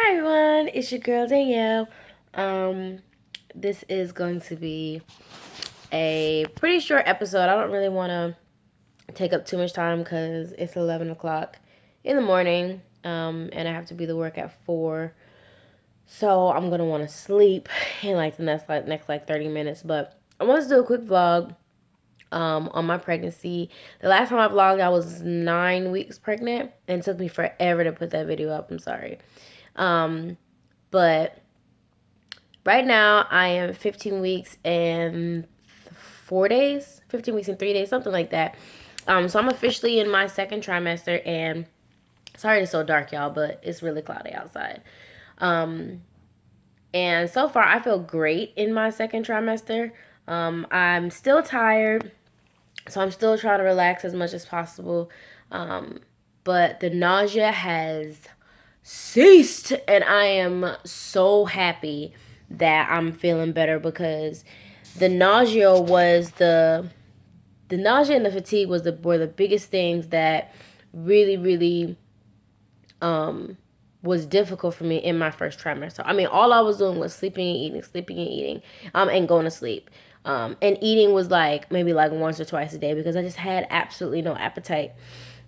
Hi everyone, it's your girl Danielle. Um, this is going to be a pretty short episode. I don't really want to take up too much time because it's 11 o'clock in the morning, and I have to be to work at 4. So I'm gonna want to sleep in like the next 30 minutes. But I want to do a quick vlog on my pregnancy. The last time I vlogged, I was 9 weeks pregnant, and it took me forever to put that video up. I'm sorry. But right now I am 15 weeks and 4 days, 15 weeks and 3 days, something like that. So I'm officially in my second trimester, and sorry it's so dark, y'all, but it's really cloudy outside. And so far I feel great in my second trimester. I'm still tired, so I'm still trying to relax as much as possible. But the nausea has ceased, and I am so happy that I'm feeling better, because the nausea was the nausea and the fatigue were the biggest things that really was difficult for me in my first trimester. I mean, all I was doing was sleeping and eating, and going to sleep. And eating was like maybe like once or twice a day because I just had absolutely no appetite.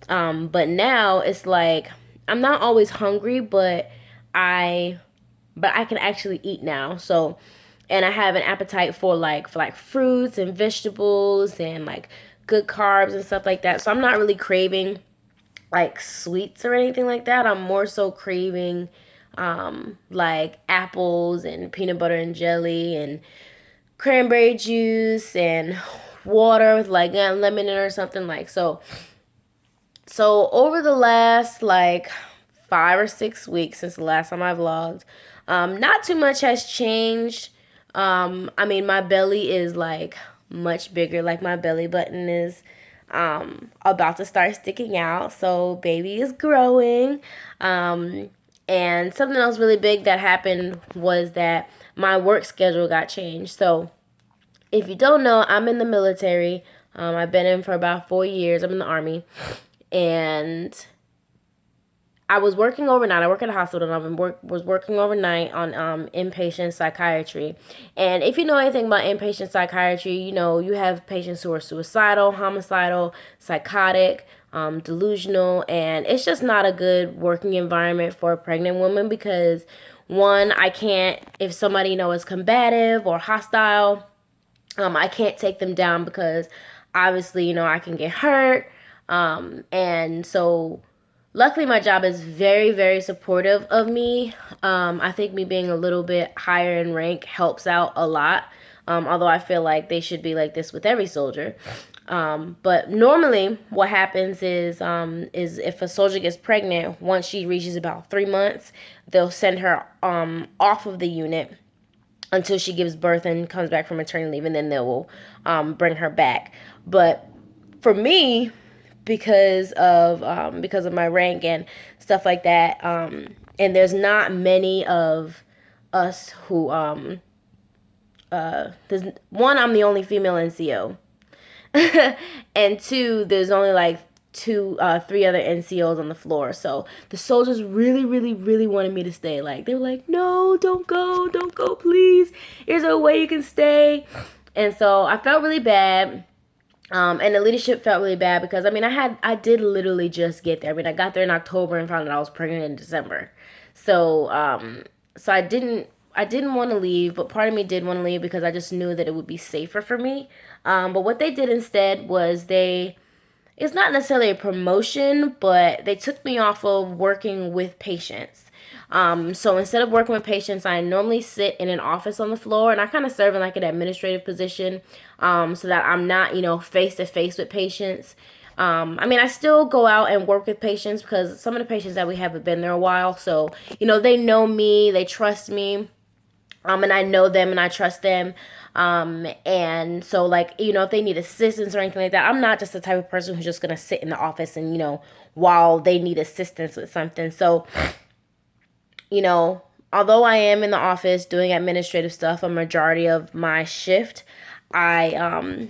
But now it's like I'm not always hungry, but I can actually eat now. So, and I have an appetite for like fruits and vegetables and like good carbs and stuff like that. So I'm not really craving like sweets or anything like that. I'm more so craving like apples and peanut butter and jelly and cranberry juice and water with like lemon in it or something like so. So over the last like 5 or 6 weeks since the last time I vlogged, not too much has changed. I mean, my belly is like much bigger. Like my belly button is about to start sticking out. So baby is growing. And something else really big that happened was that my work schedule got changed. So if you don't know, I'm in the military. I've been in for about 4 years. I'm in the Army, and I was working overnight. I work at a hospital, and was working overnight on inpatient psychiatry. And if you know anything about inpatient psychiatry, you know you have patients who are suicidal, homicidal, psychotic, delusional, and it's just not a good working environment for a pregnant woman because, one, I can't, if somebody is combative or hostile, I can't take them down because obviously I can get hurt, and so luckily my job is very, very supportive of me. I think me being a little bit higher in rank helps out a lot, although I feel like they should be like this with every soldier. But normally what happens is if a soldier gets pregnant, once she reaches about 3 months, they'll send her off of the unit until she gives birth and comes back from maternity leave, and then they will bring her back. But for me, because of my rank and stuff like that, and there's not many of us who there's one, I'm the only female NCO, and two, there's only like three other NCOs on the floor. So the soldiers really wanted me to stay. Like they were like, no, don't go, please. There's a way you can stay. And so I felt really bad. And the leadership felt really bad because I did literally just get there. I mean, I got there in October and found out I was pregnant in December. So so I didn't want to leave, but part of me did want to leave because I just knew that it would be safer for me. But what they did instead was it's not necessarily a promotion, but they took me off of working with patients. So instead of working with patients, I normally sit in an office on the floor, and I kind of serve in like an administrative position, so that I'm not, face to face with patients. I still go out and work with patients because some of the patients that we have been there a while. So, they know me, they trust me, and I know them and I trust them. And so like, if they need assistance or anything like that, I'm not just the type of person who's just going to sit in the office and, while they need assistance with something. So, although I am in the office doing administrative stuff a majority of my shift, I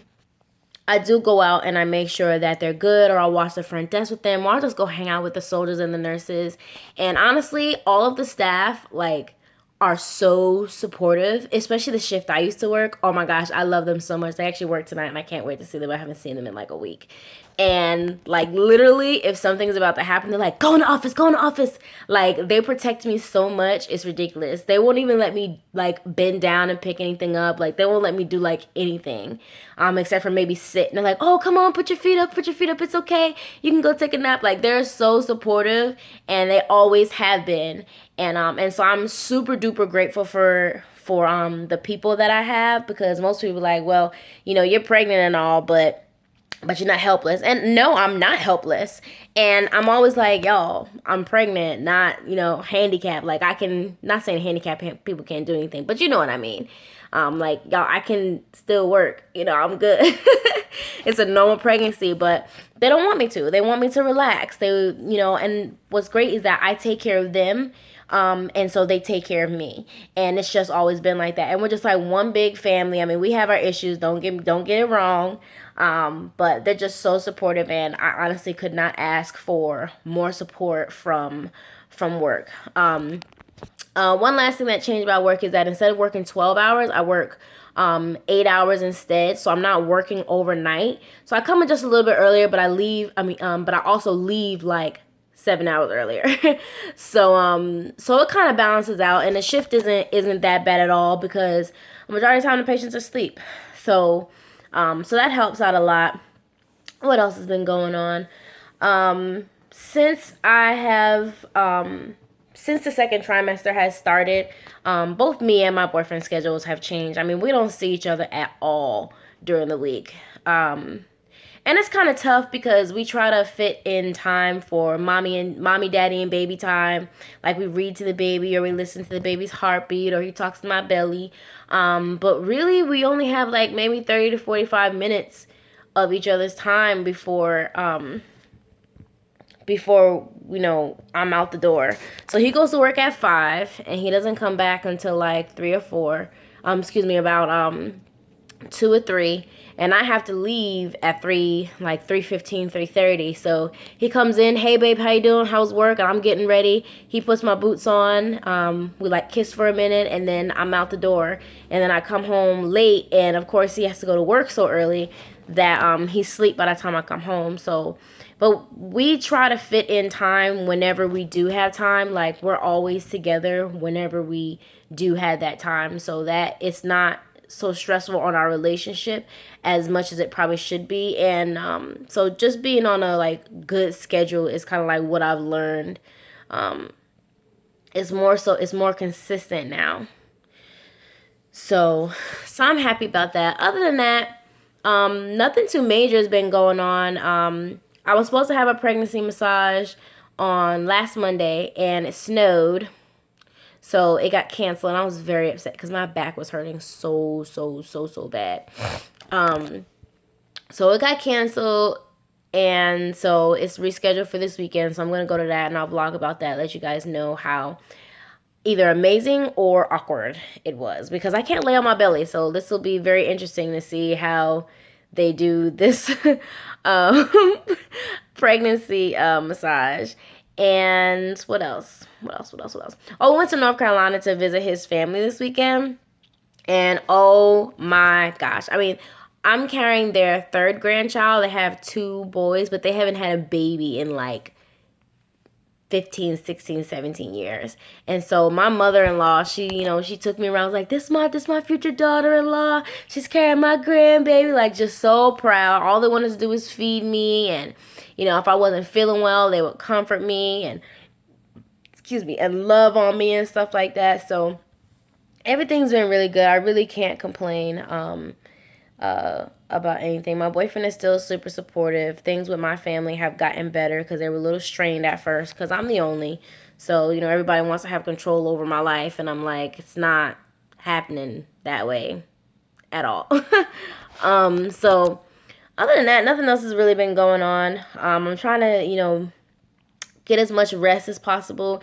I do go out and I make sure that they're good, or I'll watch the front desk with them, or I'll just go hang out with the soldiers and the nurses. And honestly, all of the staff, like, are so supportive, especially the shift I used to work. Oh my gosh, I love them so much. They actually work tonight and I can't wait to see them. I haven't seen them in like a week. And like literally, if something's about to happen, they're like, go in the office, go in the office. Like, they protect me so much, it's ridiculous. They won't even let me like bend down and pick anything up. Like, they won't let me do like anything, except for maybe sit. And they're like, oh, come on, put your feet up, put your feet up. It's okay. You can go take a nap. Like, they're so supportive, and they always have been. And so I'm super duper grateful for the people that I have, because most people are like, well, you know, you're pregnant and all, but you're not helpless. And no, I'm not helpless. And I'm always like, y'all, I'm pregnant, not, you know, handicapped. Like, I can, not saying handicapped people can't do anything, but you know what I mean. Like, y'all, I can still work. You know, I'm good. It's a normal pregnancy, but they don't want me to. They want me to relax. They, you know, and what's great is that I take care of them. And so they take care of me, and it's just always been like that. And we're just like one big family. I mean, we have our issues. Don't get it wrong. But they're just so supportive, and I honestly could not ask for more support from work. One last thing that changed about work is that instead of working 12 hours, I work 8 hours instead. So I'm not working overnight. So I come in just a little bit earlier, but but I also leave like 7 hours earlier. So it kind of balances out, and the shift isn't that bad at all, because the majority of the time the patients are asleep. So that helps out a lot. What else has been going on? Since the second trimester has started, both me and my boyfriend's schedules have changed. I mean, we don't see each other at all during the week. And it's kind of tough, because we try to fit in time for mommy, daddy, and baby time. Like, we read to the baby, or we listen to the baby's heartbeat, or he talks to my belly. But really, we only have like maybe 30 to 45 minutes of each other's time before you know, I'm out the door. So he goes to work at 5, and he doesn't come back until like 3 or 4. About 2 or 3. And I have to leave at 3, like 3:15, 3:30. So he comes in, hey babe, how you doing? How's work? And I'm getting ready. He puts my boots on. We like kiss for a minute, and then I'm out the door. And then I come home late, and of course he has to go to work so early that he's asleep by the time I come home. So, but we try to fit in time whenever we do have time. Like, we're always together whenever we do have that time, so that it's not so stressful on our relationship as much as it probably should be. And so just being on a like good schedule is kind of like what I've learned. It's more consistent now. So I'm happy about that. Other than that, nothing too major has been going on. I was supposed to have a pregnancy massage on last Monday, and it snowed. So it got canceled, and I was very upset because my back was hurting so bad. So it got canceled, and so it's rescheduled for this weekend. So I'm going to go to that, and I'll vlog about that, let you guys know how either amazing or awkward it was, because I can't lay on my belly. So this will be very interesting to see how they do this pregnancy massage. And what else? Oh, we went to North Carolina to visit his family this weekend. And oh my gosh. I mean, I'm carrying their 3rd grandchild. They have 2 boys, but they haven't had a baby in like 15, 16, 17 years. And so my mother-in-law, she took me around, was like, this is my future daughter-in-law. She's carrying my grandbaby, like just so proud. All they wanted to do was feed me, and if I wasn't feeling well, they would comfort me and love on me and stuff like that. So everything's been really good. I really can't complain about anything. My boyfriend is still super supportive. Things with my family have gotten better because they were a little strained at first because I'm the only. So, everybody wants to have control over my life, and I'm like, it's not happening that way at all. So other than that, nothing else has really been going on. I'm trying to, get as much rest as possible,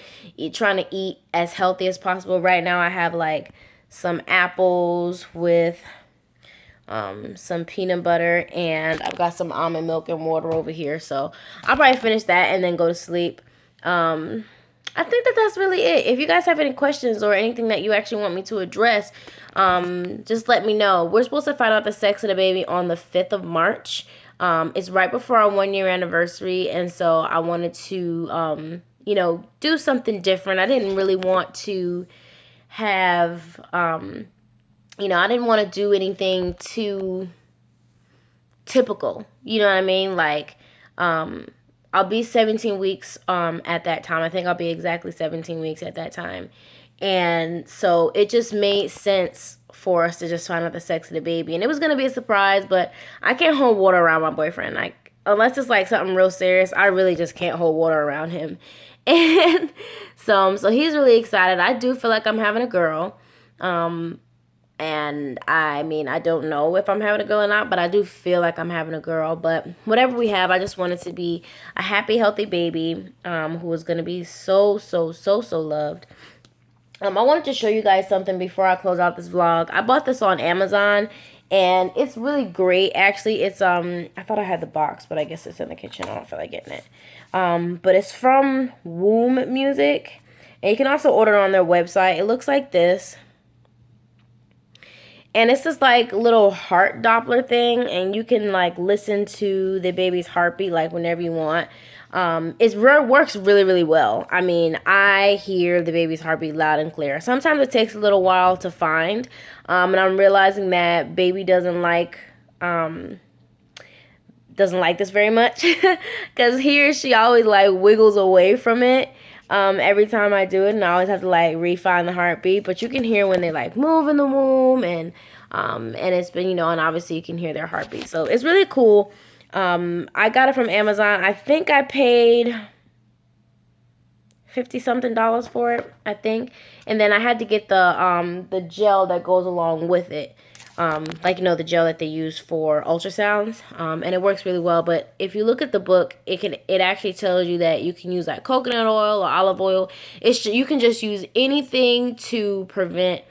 trying to eat as healthy as possible. Right now I have like some apples with some peanut butter, and I've got some almond milk and water over here. So I'll probably finish that and then go to sleep. I think that's really it. If you guys have any questions or anything that you actually want me to address, just let me know. We're supposed to find out the sex of the baby on the 5th of March. It's right before our 1-year anniversary, and so I wanted to, do something different. I didn't really want to have, I didn't want to do anything too typical. You know what I mean? Like, I'll be 17 weeks at that time. I think I'll be exactly 17 weeks at that time. And so it just made sense for us to just find out the sex of the baby. And it was going to be a surprise, but I can't hold water around my boyfriend. Like, unless it's like something real serious, I really just can't hold water around him. And so he's really excited. I do feel like I'm having a girl. And I mean, I don't know if I'm having a girl or not, but I do feel like I'm having a girl. But whatever we have, I just want it to be a happy, healthy baby who is going to be so, so, so, so loved. I wanted to show you guys something before I close out this vlog. I bought this on Amazon, and it's really great. Actually, it's, I thought I had the box, but I guess it's in the kitchen. I don't feel like getting it. But it's from Womb Music, and you can also order it on their website. It looks like this. And it's this like little heart Doppler thing, and you can like listen to the baby's heartbeat like whenever you want. It works really, really well. I mean, I hear the baby's heartbeat loud and clear. Sometimes it takes a little while to find, and I'm realizing that baby doesn't like this very much, because she always like wiggles away from it. Every time I do it, and I always have to like refine the heartbeat, but you can hear when they like move in the womb, and it's been, and obviously you can hear their heartbeat. So it's really cool. I got it from Amazon. I think I paid $50-something for it, I think. And then I had to get the gel that goes along with it. The gel that they use for ultrasounds, and it works really well. But if you look at the book, it actually tells you that you can use like coconut oil or olive oil. You can just use anything to prevent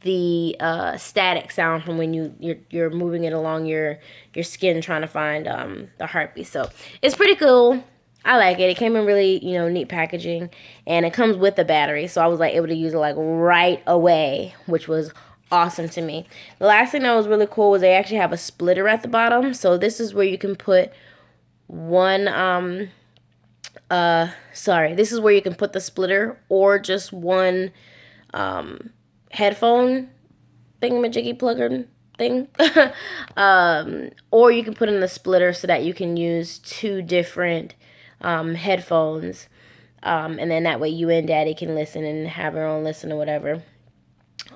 the static sound from when you're moving it along your skin trying to find the heartbeat. So it's pretty cool. I like it. It came in really, neat packaging, and it comes with the battery. So I was like able to use it like right away, which was awesome to me. The last thing that was really cool was they actually have a splitter at the bottom. So this is where you can put this is where you can put the splitter or just one headphone thingamajiggy plugger thing. Or you can put in the splitter so that you can use 2 different headphones. And then that way you and daddy can listen and have your own listen or whatever.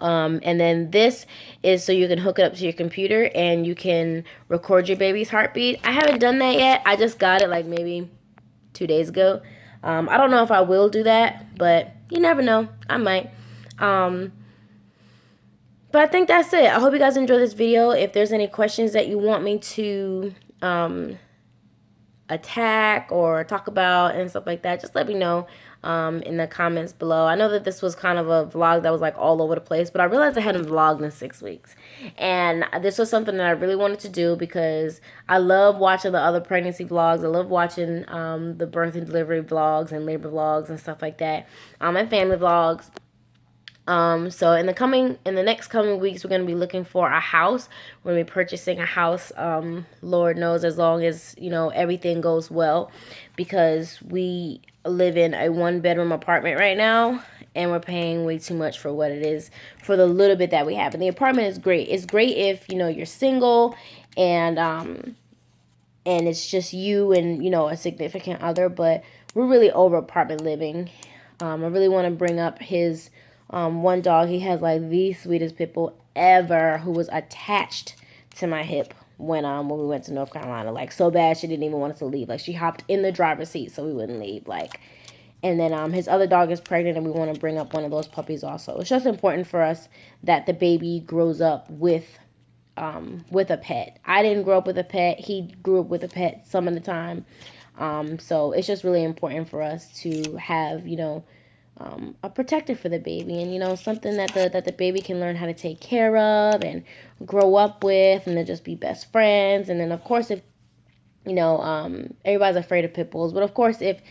And then this is so you can hook it up to your computer and you can record your baby's heartbeat. I haven't done that yet. I just got it like maybe 2 days ago. I don't know if I will do that, but you never know. I might. But I think that's it. I hope you guys enjoyed this video. If there's any questions that you want me to attack or talk about and stuff like that, just let me know in the comments below. I know that this was kind of a vlog that was like all over the place, but I realized I hadn't vlogged in 6 weeks, and this was something that I really wanted to do because I love watching the other pregnancy vlogs. I love watching the birth and delivery vlogs and labor vlogs and stuff like that, and family vlogs. So in the next coming weeks, we're going to be looking for a house. We're going to be purchasing a house, Lord knows, as long as, everything goes well, because we live in a 1-bedroom apartment right now, and we're paying way too much for what it is for the little bit that we have. And the apartment is great. It's great if, you're single and it's just you and, a significant other, but we're really over apartment living. I really want to bring up his one dog. He has like the sweetest pit bull ever, who was attached to my hip when we went to North Carolina, like so bad she didn't even want us to leave. Like she hopped in the driver's seat so we wouldn't leave. Like, and then his other dog is pregnant, and we want to bring up one of those puppies also. It's just important for us that the baby grows up with a pet. I didn't grow up with a pet. He grew up with a pet some of the time. So it's just really important for us to have, a protector for the baby, and something that the baby can learn how to take care of and grow up with, and then just be best friends. And then of course, if everybody's afraid of pit bulls, but of course, if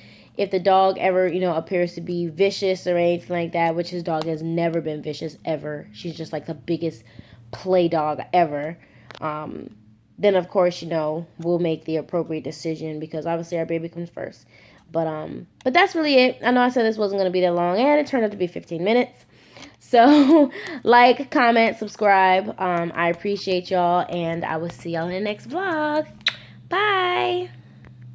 the dog ever appears to be vicious or anything like that, which his dog has never been vicious ever, she's just like the biggest play dog ever. Then of course we'll make the appropriate decision, because obviously our baby comes first. But that's really it. I know I said this wasn't going to be that long, and it turned out to be 15 minutes. So like, comment, subscribe. I appreciate y'all, and I will see y'all in the next vlog. Bye.